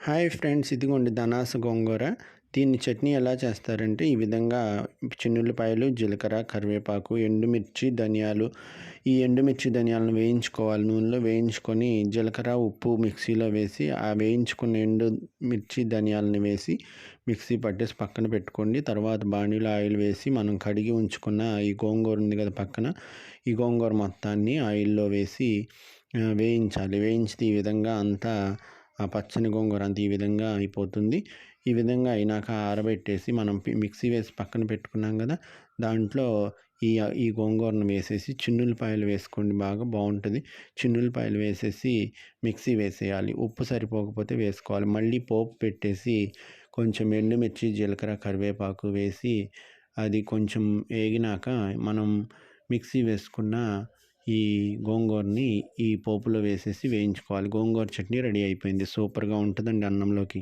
Hi friends, ఇదిగోండి ధనాస గోంగూర. దీన్ని చట్నీ ఎలా చేస్తారంటే ఈ విధంగా చిన్నుల్లిపాయలు, జీలకర్ర, కరివేపాకు, ఎండుమిర్చి, ధనియాలు. ఈ ఎండుమిర్చి ధనియాలను వేయించుకోవాలి. నూనెలో వేయించుకొని జీలకర్ర, ఉప్పు మిక్సీలో వేసి ఆ వేయించుకున్న ఎండు మిర్చి ధనియాలను వేసి మిక్సీ పట్టేసి పక్కన పెట్టుకోండి. తర్వాత బాణీలో ఆయిల్ వేసి మనం కడిగి ఉంచుకున్న ఈ గోంగూర ఉంది కదా పక్కన, ఈ గోంగూర మొత్తాన్ని ఆయిల్లో వేసి వేయించాలి. వేయించితే ఈ విధంగా అంతా ఆ పచ్చని గోంగూర అంతా ఈ విధంగా అయిపోతుంది. ఈ విధంగా అయినాక ఆరబెట్టేసి మనం మిక్సీ వేసి పక్కన పెట్టుకున్నాం కదా, దాంట్లో ఈ ఈ గోంగూరను వేసేసి చిన్నుల్లిపాయలు వేసుకోండి, బాగా బాగుంటుంది. చిన్నుల్లిపాయలు వేసేసి మిక్సీ వేసేయాలి. ఉప్పు సరిపోకపోతే వేసుకోవాలి. మళ్ళీ పోపు పెట్టేసి కొంచెం ఎండుమిర్చి, జీలకర్ర, కరివేపాకు వేసి అది కొంచెం వేగినాక మనం మిక్సీ వేసుకున్న ఈ గోంగూరని ఈ పోపులో వేసేసి వేయించుకోవాలి. గోంగూర చట్నీ రెడీ అయిపోయింది. సూపర్గా ఉంటుందండి అన్నంలోకి.